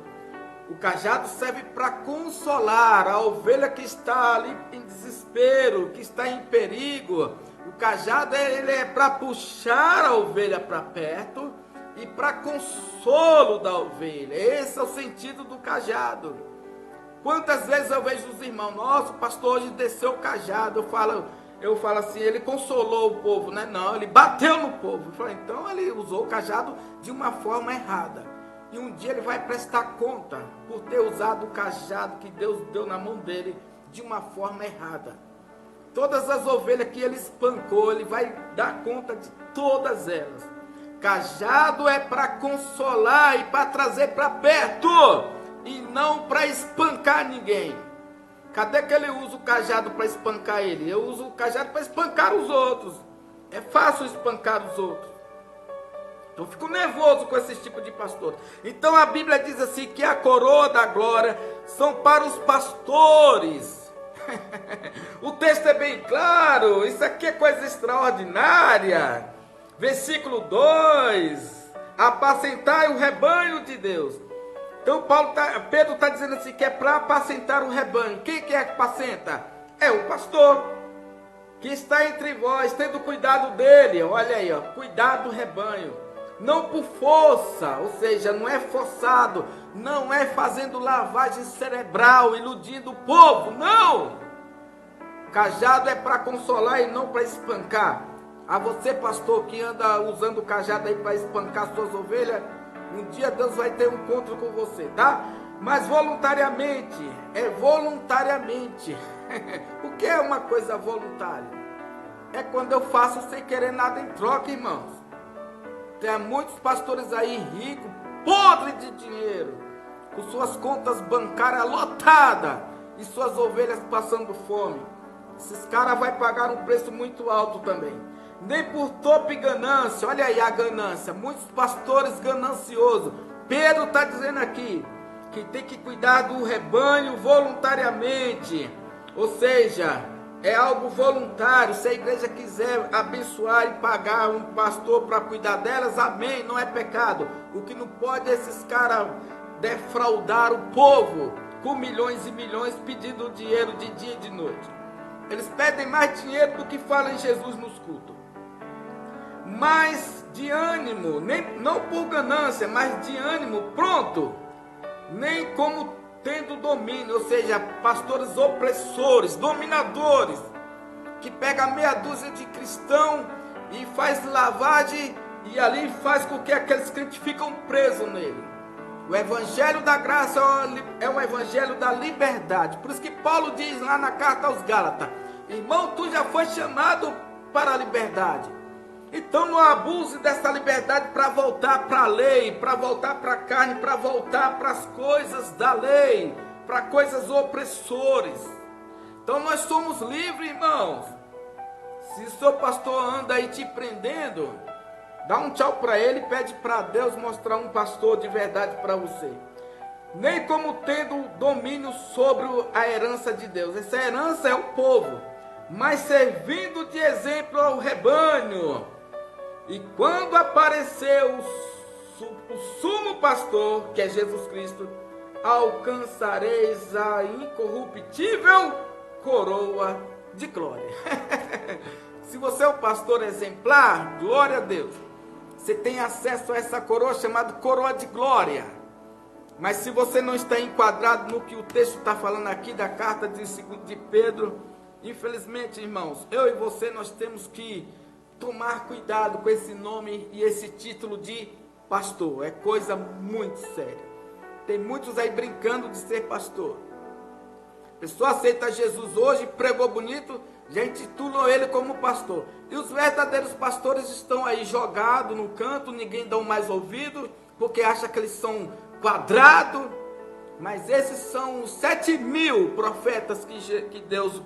o cajado serve para consolar a ovelha que está ali em desespero, que está em perigo. O cajado ele é para puxar a ovelha para perto e para consolo da ovelha. Esse é o sentido do cajado. Quantas vezes eu vejo os irmãos, nossa, o pastor hoje desceu o cajado. Eu falo assim, ele consolou o povo, né? Não, ele bateu no povo. Eu falo, então ele usou o cajado de uma forma errada. E um dia ele vai prestar conta por ter usado o cajado que Deus deu na mão dele de uma forma errada. Todas as ovelhas que ele espancou, ele vai dar conta de todas elas. Cajado é para consolar e para trazer para perto, e não para espancar ninguém. Cadê que ele usa o cajado para espancar ele? Eu uso o cajado para espancar os outros. É fácil espancar os outros. Eu fico nervoso com esse tipo de pastor. Então a Bíblia diz assim, que a coroa da glória são para os pastores. O texto é bem claro, isso aqui é coisa extraordinária. Versículo 2, apacentai o rebanho de Deus. Então Pedro está dizendo assim, que é para apacentar o rebanho. Quem que é que apacenta? É o pastor, que está entre vós, tendo cuidado dele. Olha aí, ó, cuidado do rebanho. Não por força, ou seja, não é forçado, não é fazendo lavagem cerebral, iludindo o povo, não! Cajado é para consolar e não para espancar. A você, pastor, que anda usando o cajado aí para espancar suas ovelhas, um dia Deus vai ter um encontro com você, tá? Mas voluntariamente, é voluntariamente. O que é uma coisa voluntária? É quando eu faço sem querer nada em troca, irmãos. Tem muitos pastores aí ricos, podres de dinheiro, com suas contas bancárias lotadas e suas ovelhas passando fome. Esses caras vão pagar um preço muito alto também. Nem por topo e ganância, olha aí a ganância, muitos pastores gananciosos. Pedro está dizendo aqui que tem que cuidar do rebanho voluntariamente, ou seja, é algo voluntário. Se a igreja quiser abençoar e pagar um pastor para cuidar delas, amém, não é pecado. O que não pode é esses caras defraudar o povo com milhões e milhões pedindo dinheiro de dia e de noite. Eles pedem mais dinheiro do que falam em Jesus nos cultos. Mas de ânimo, não por ganância, mas de ânimo pronto, nem como tendo domínio, ou seja, pastores opressores, dominadores, que pega meia dúzia de cristãos e faz lavagem e ali faz com que aqueles crentes ficam presos nele. O evangelho da graça é um evangelho da liberdade. Por isso que Paulo diz lá na carta aos Gálatas, irmão, tu já foi chamado para a liberdade. Então não abuse dessa liberdade para voltar para a lei, para voltar para a carne, para voltar para as coisas da lei, para coisas opressores. Então nós somos livres, irmãos. Se o seu pastor anda aí te prendendo, dá um tchau para ele e pede para Deus mostrar um pastor de verdade para você. Nem como tendo domínio sobre a herança de Deus. Essa herança é o povo, mas servindo de exemplo ao rebanho. E quando aparecer o sumo pastor, que é Jesus Cristo, alcançareis a incorruptível coroa de glória. Se você é um pastor exemplar, glória a Deus, você tem acesso a essa coroa chamada coroa de glória. Mas se você não está enquadrado no que o texto está falando aqui da carta de Pedro, infelizmente, irmãos, eu e você, nós temos que tomar cuidado com esse nome e esse título de pastor. É coisa muito séria. Tem muitos aí brincando de ser pastor. A pessoa aceita Jesus hoje, pregou bonito, já intitulam ele como pastor. E os verdadeiros pastores estão aí jogados no canto, ninguém dá mais ouvido, porque acha que eles são quadrados. Mas esses são os 7.000 profetas que Deus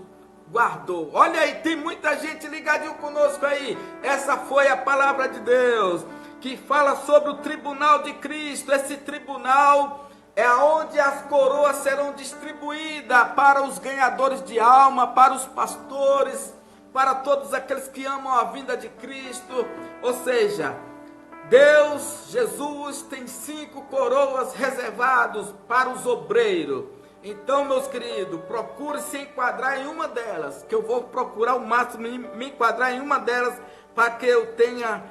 guardou. Olha aí, tem muita gente ligadinho conosco aí. Essa foi a palavra de Deus, que fala sobre o tribunal de Cristo. Esse tribunal é onde as coroas serão distribuídas para os ganhadores de alma, para os pastores, para todos aqueles que amam a vinda de Cristo. Ou seja, Deus, Jesus, tem 5 coroas reservadas para os obreiros. Então, meus queridos, procure se enquadrar em uma delas, que eu vou procurar ao máximo me enquadrar em uma delas, para que eu tenha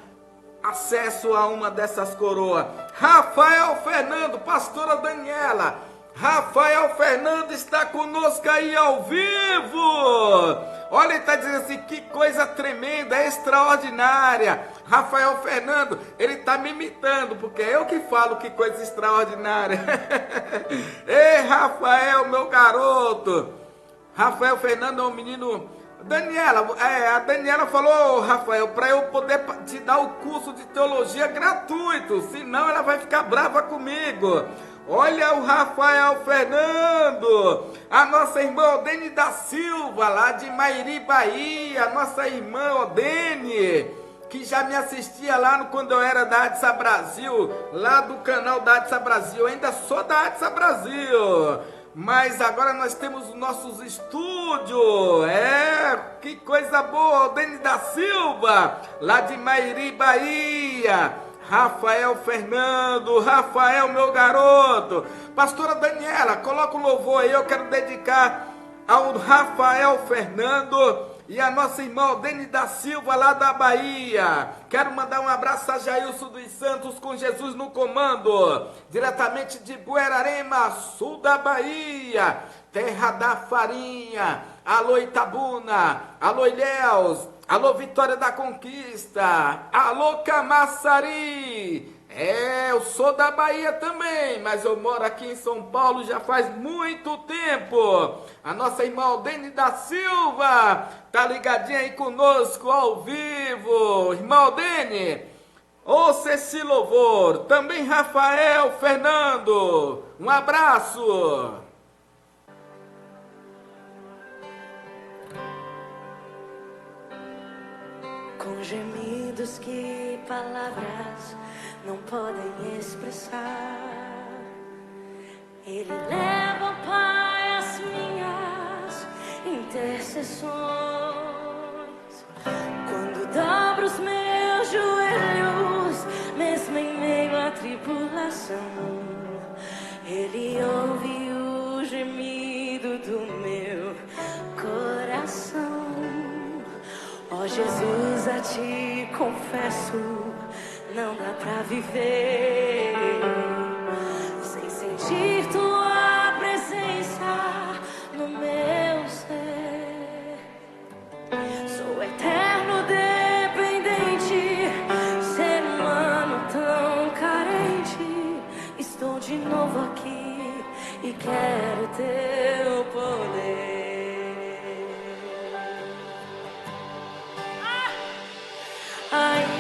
acesso a uma dessas coroas. Rafael Fernando, pastora Daniela, Rafael Fernando está conosco aí ao vivo. Olha, ele está dizendo assim, que coisa tremenda, extraordinária. Rafael Fernando, ele está me imitando, porque é eu que falo que coisa extraordinária. Ei, Rafael, meu garoto. Rafael Fernando é um menino. Daniela, a Daniela falou, Rafael, para eu poder te dar o curso de teologia gratuito, senão ela vai ficar brava comigo. Olha o Rafael Fernando, a nossa irmã Odene da Silva, lá de Mairi, Bahia, a nossa irmã Odene, que já me assistia lá quando eu era da Adsa Brasil, lá do canal da Adsa Brasil. Eu ainda sou da Adsa Brasil, mas agora nós temos os nossos estúdios. Que coisa boa, Odene da Silva, lá de Mairi, Bahia. Rafael Fernando, Rafael, meu garoto. Pastora Daniela, coloca o louvor aí, eu quero dedicar ao Rafael Fernando e a nossa irmã Odene da Silva, lá da Bahia. Quero mandar um abraço a Jailson dos Santos, com Jesus no comando, diretamente de Buerarema, sul da Bahia, terra da farinha. Alô Itabuna, alô Ilhéus, alô Vitória da Conquista, alô Camaçari. Eu sou da Bahia também, mas eu moro aqui em São Paulo já faz muito tempo. A nossa irmã Odene da Silva tá ligadinha aí conosco ao vivo. Irmã Odene, ouça esse louvor. Também Rafael Fernando, um abraço. Com gemidos que palavras não podem expressar, Ele leva, Pai, as minhas intercessões. Quando dobro os meus joelhos, mesmo em meio à tribulação, Ele ouve o gemido do meu coração. Ó Jesus, a ti confesso, não dá pra viver sem sentir tua presença no meu ser. Sou eterno dependente, ser humano tão carente. Estou de novo aqui e quero teu poder. Ainda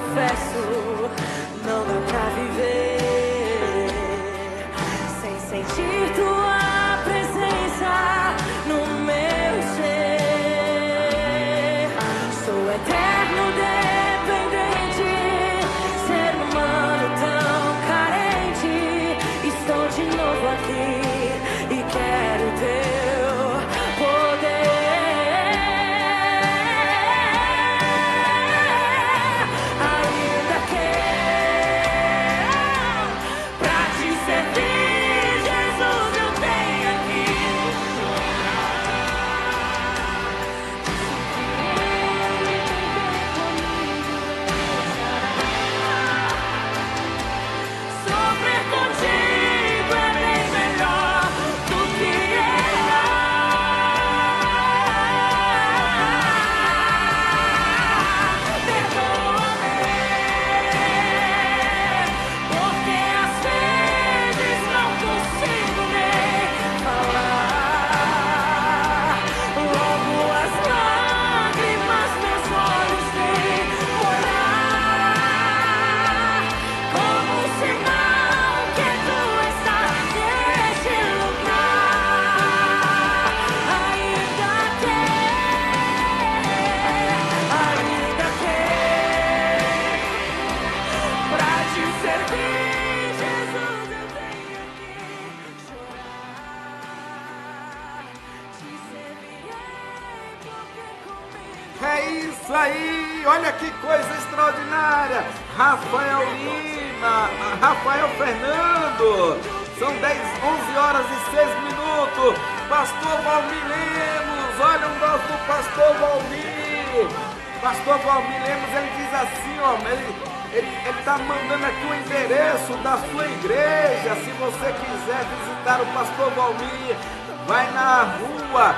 confesso, não dá pra viver sem sentir tua presença no meu ser. Sou eterno dependente, ser humano tão carente. Estou de novo aqui e quero teu poder. Ainda que pra te servir, Jesus, eu tenho aqui sofrer contigo é bem melhor do que perdoa-me, porque às vezes não consigo nem falar. Logo as lágrimas meus olhos têm molhar, como um sinal que tu estás neste lugar. Ainda que pra te servir, Jesus, eu tenho que chorar. Te servirei porque comigo. É isso aí, olha que coisa extraordinária. Rafael Lima, Rafael Fernando, são 11 horas e 6 minutos. Pastor Valmir Lemos, olha o nosso pastor Valmir. Pastor Valmir Lemos, ele diz assim, ó, ele está mandando aqui o endereço da sua igreja. Se você quiser visitar o pastor Valmir, vai na rua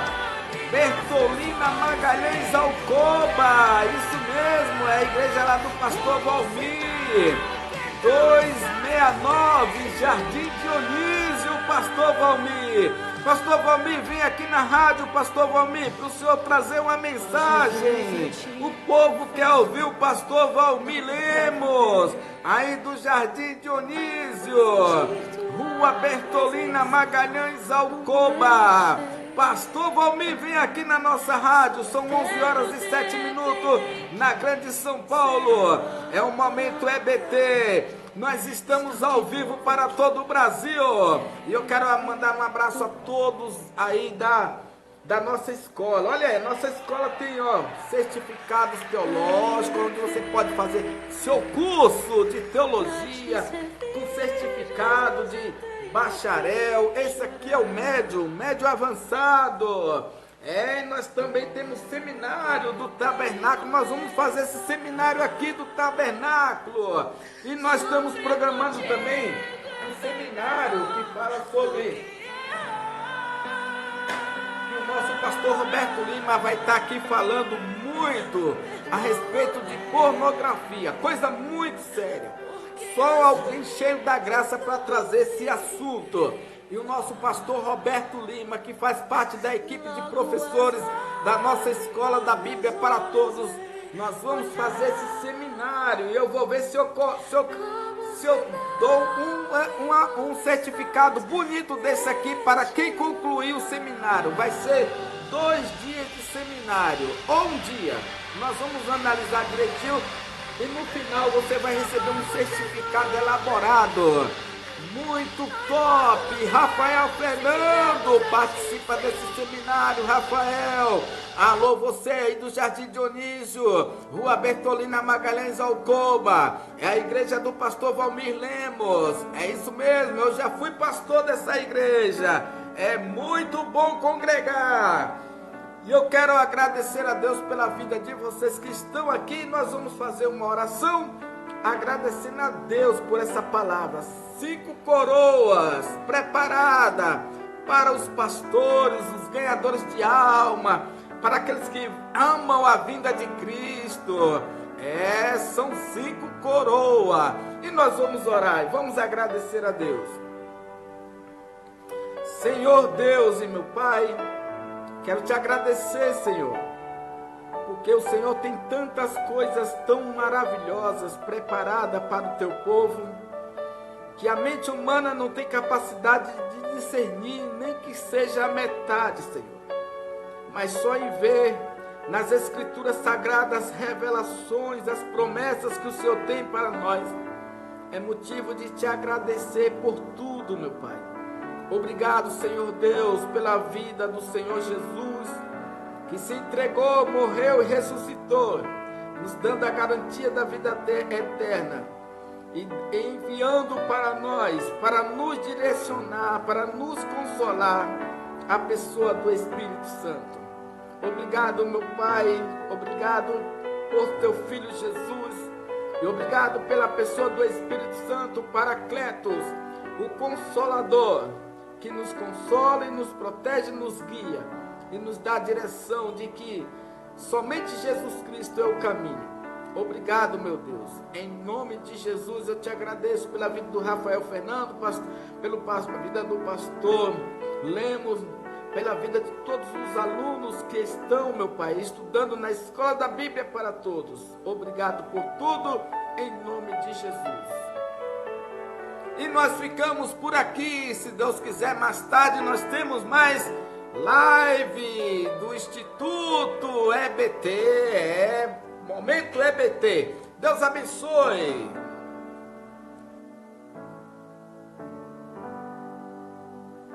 Bertolina Magalhães Alcoba, isso mesmo, é a igreja lá do pastor Valmir, 269, Jardim Dionísio, pastor Valmir. Pastor Valmir, vem aqui na rádio, pastor Valmir, para o senhor trazer uma mensagem. O povo quer ouvir o pastor Valmir Lemos, aí do Jardim Dionísio, rua Bertolina Magalhães Alcoba. Pastor Valmir, vem aqui na nossa rádio, são 11 horas e 7 minutos, na Grande São Paulo, é o Momento EBT, nós estamos ao vivo para todo o Brasil, e eu quero mandar um abraço a todos aí da nossa escola. Olha aí, nossa escola tem, ó, certificados teológicos, onde você pode fazer seu curso de teologia, com certificado de bacharel. Esse aqui é o médio avançado. Nós também temos seminário do Tabernáculo. Nós vamos fazer esse seminário aqui do Tabernáculo. E nós estamos programando também um seminário que fala sobre... o nosso pastor Roberto Lima vai estar aqui falando muito a respeito de pornografia. Coisa muito séria. Só alguém cheio da graça para trazer esse assunto. E o nosso pastor Roberto Lima, que faz parte da equipe de professores da nossa Escola da Bíblia para Todos, nós vamos fazer esse seminário. E eu vou ver se eu dou um certificado bonito desse aqui para quem concluir o seminário. Vai ser 2 dias de seminário, ou um dia. Nós vamos analisar direitinho. E no final você vai receber um certificado elaborado. Muito top! Rafael Fernando participa desse seminário, Rafael. Alô, você aí do Jardim Dionísio, rua Bertolina Magalhães Alcoba. É a igreja do pastor Valmir Lemos. É isso mesmo, eu já fui pastor dessa igreja. É muito bom congregar. E eu quero agradecer a Deus pela vida de vocês que estão aqui. Nós vamos fazer uma oração agradecendo a Deus por essa palavra. 5 coroas preparada para os pastores, os ganhadores de alma, para aqueles que amam a vinda de Cristo. São 5 coroas. E nós vamos orar e vamos agradecer a Deus. Senhor Deus e meu Pai, quero te agradecer, Senhor, porque porque o Senhor tem tantas coisas tão maravilhosas preparadas para o teu povo, que a mente humana não tem capacidade de discernir, nem que seja a metade, Senhor. Mas só em ver nas Escrituras Sagradas revelações, as promessas que o Senhor tem para nós, é motivo de te agradecer por tudo, meu Pai. Obrigado, Senhor Deus, pela vida do Senhor Jesus, que se entregou, morreu e ressuscitou, nos dando a garantia da vida eterna e enviando para nós, para nos direcionar, para nos consolar, a pessoa do Espírito Santo. Obrigado, meu Pai, obrigado por teu Filho Jesus, e obrigado pela pessoa do Espírito Santo, Paracletos, o Consolador, que nos consola e nos protege, nos guia e nos dá a direção de que somente Jesus Cristo é o caminho. Obrigado, meu Deus. Em nome de Jesus eu te agradeço pela vida do Rafael Fernando, pela vida do pastor Lemos, pela vida de todos os alunos que estão, meu Pai, estudando na Escola da Bíblia para Todos. Obrigado por tudo, em nome de Jesus. E nós ficamos por aqui, se Deus quiser, mais tarde nós temos mais live do Instituto EBT, Momento EBT. Deus abençoe.